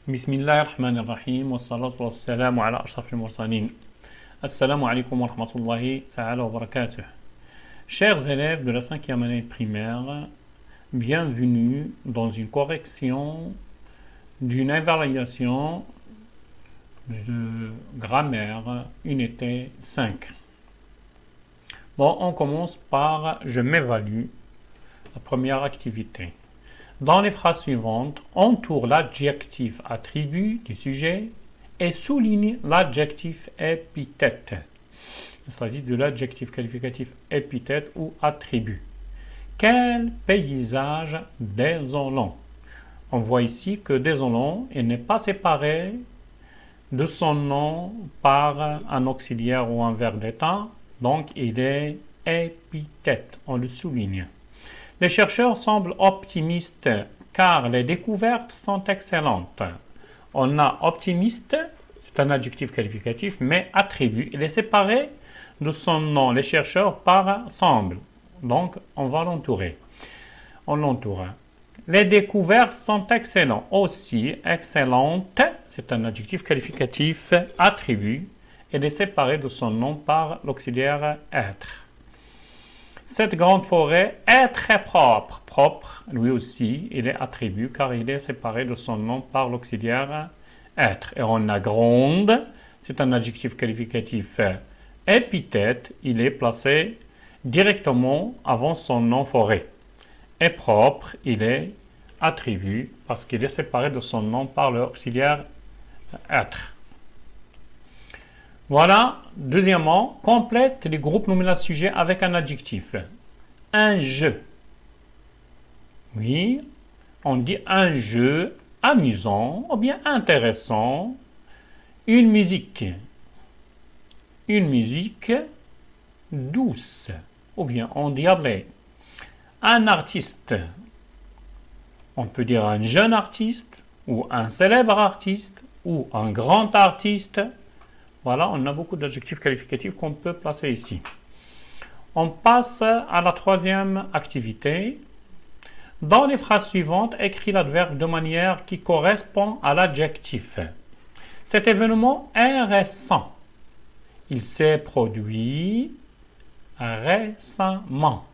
بسم الله الرحمن الرحيم والصلاة والسلام على أشرف المرسلين. Assalamu alaikum wa rahmatullahi ta'ala wa barakatuh. Chers élèves de la 5e année primaire, bienvenue dans une correction d'une évaluation de grammaire unité 5. Bon, on commence par je m'évalue, la première activité. Dans les phrases suivantes, entoure l'adjectif attribut du sujet et souligne l'adjectif épithète. Il s'agit de l'adjectif qualificatif épithète ou attribut. Quel paysage désolant! On voit ici que désolant n'est pas séparé de son nom par un auxiliaire ou un verbe d'état, donc il est épithète, on le souligne. Les chercheurs semblent optimistes car les découvertes sont excellentes. On a optimiste, c'est un adjectif qualificatif, mais attribut. Il est séparé de son nom. Les chercheurs par semblent. Donc, on va l'entourer. On l'entoure. Les découvertes sont excellentes. Aussi, excellente, c'est un adjectif qualificatif attribut. Il est séparé de son nom par l'auxiliaire être. Cette grande forêt est très propre. Propre, lui aussi, il est attribut car il est séparé de son nom par l'auxiliaire être. Et on a grande, c'est un adjectif qualificatif épithète, il est placé directement avant son nom forêt. Et propre, il est attribut parce qu'il est séparé de son nom par l'auxiliaire être. Voilà, deuxièmement, complète les groupes nominal sujet avec un adjectif. Un jeu. Oui, on dit un jeu amusant ou bien intéressant. Une musique. Une musique douce ou bien endiablée. Un artiste. On peut dire un jeune artiste ou un célèbre artiste ou un grand artiste. Voilà, on a beaucoup d'adjectifs qualificatifs qu'on peut placer ici. On passe à la troisième activité. Dans les phrases suivantes, écris l'adverbe de manière qui correspond à l'adjectif. Cet événement est récent. Il s'est produit récemment.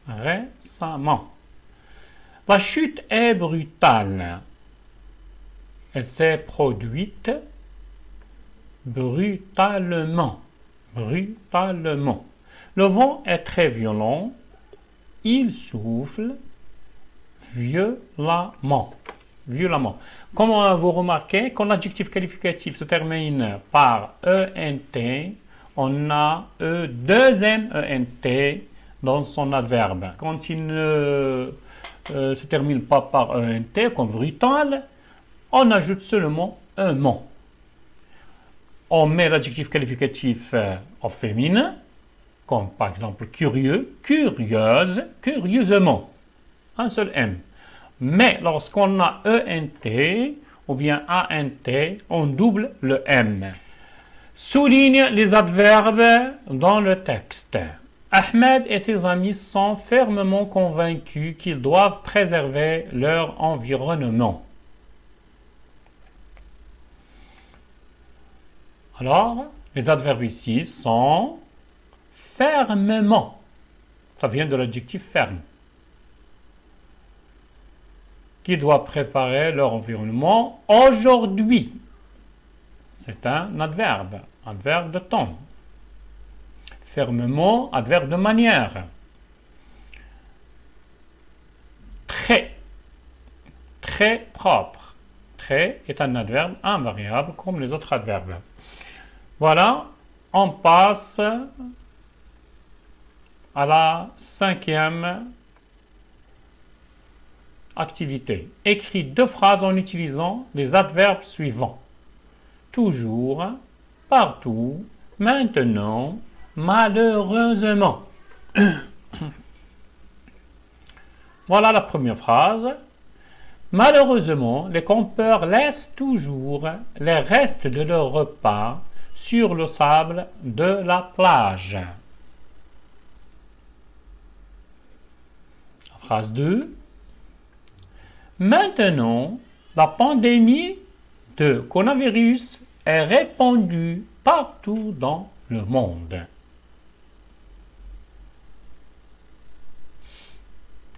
Récemment. La chute est brutale. Elle s'est produite brutalement. Brutalement. Le vent est très violent. Il souffle violemment. Violemment. Comme vous remarquez, quand l'adjectif qualificatif se termine par ENT, on a deuxième ENT dans son adverbe. Quand il ne se termine pas par ENT, comme brutal, on ajoute seulement un mot. On met l'adjectif qualificatif au féminin, comme par exemple curieux, curieuse, curieusement. Un seul M. Mais lorsqu'on a ENT ou bien ANT, on double le M. Souligne les adverbes dans le texte. Ahmed et ses amis sont fermement convaincus qu'ils doivent préserver leur environnement. Alors, les adverbes ici sont fermement. Ça vient de l'adjectif ferme. Qui doit préparer leur environnement aujourd'hui. C'est un adverbe de temps. Fermement, adverbe de manière. Très, très propre. Très est un adverbe invariable comme les autres adverbes. Voilà, on passe à la cinquième activité. Écris 2 phrases en utilisant les adverbes suivants. Toujours, partout, maintenant, malheureusement. Voilà la première phrase. Malheureusement, les campeurs laissent toujours les restes de leur repas sur le sable de la plage. Phrase 2. Maintenant, la pandémie de coronavirus est répandu partout dans le monde.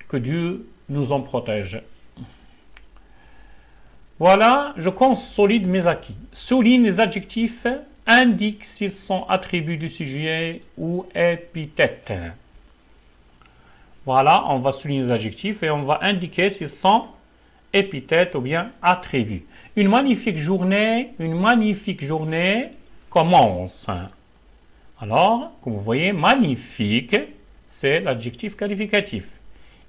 Que Dieu nous en protège. Voilà, je consolide mes acquis. Souligne les adjectifs, indique s'ils sont attributs du sujet ou épithètes. Voilà, on va souligner les adjectifs et on va indiquer s'ils sont épithètes ou bien attributs. Une magnifique journée commence. Alors, comme vous voyez, magnifique, c'est l'adjectif qualificatif.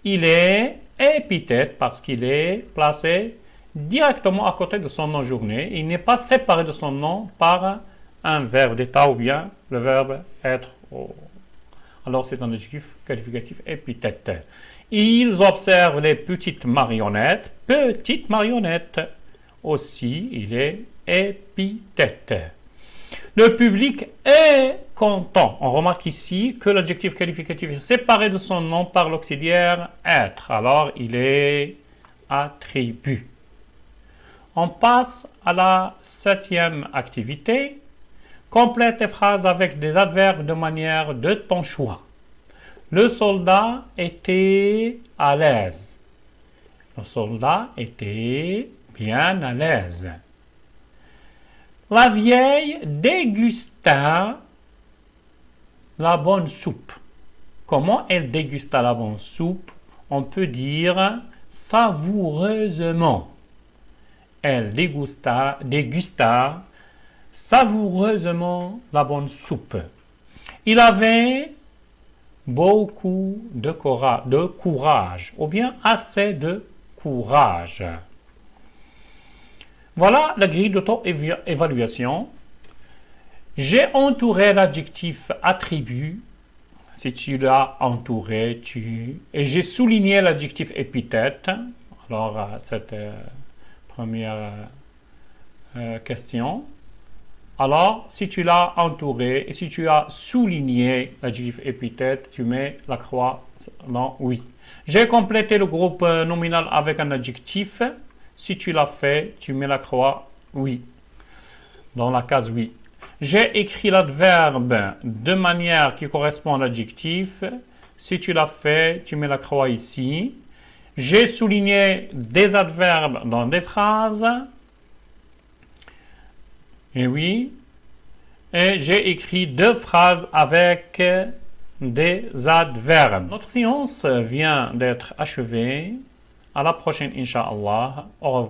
Il est épithète parce qu'il est placé directement à côté de son nom journée. Il n'est pas séparé de son nom par un verbe d'état ou bien le verbe être. Alors c'est un adjectif qualificatif épithète. Ils observent les petites marionnettes. Petite marionnette. Aussi, il est épithète. Le public est content. On remarque ici que l'adjectif qualificatif est séparé de son nom par l'auxiliaire être. Alors, il est attribut. On passe à la 7e activité. Complète les phrases avec des adverbes de manière de ton choix. Le soldat était à l'aise. Le soldat était bien à l'aise. La vieille dégusta la bonne soupe. Comment elle dégusta la bonne soupe? On peut dire savoureusement. Elle dégusta savoureusement la bonne soupe. Il avait beaucoup de courage, ou bien assez de courage. Voilà la grille d'auto-évaluation. J'ai entouré l'adjectif attribut. Si tu l'as entouré, et j'ai souligné l'adjectif épithète. Alors, cette première question. Alors, si tu l'as entouré et si tu as souligné l'adjectif épithète, tu mets la croix dans oui. J'ai complété le groupe nominal avec un adjectif. Si tu l'as fait, tu mets la croix oui, dans la case oui. J'ai écrit l'adverbe de manière qui correspond à l'adjectif. Si tu l'as fait, tu mets la croix ici. J'ai souligné des adverbes dans des phrases. Et oui. Et j'ai écrit 2 phrases avec des adverbes. Notre séance vient d'être achevée. À la prochaine, Inch'Allah. Au revoir.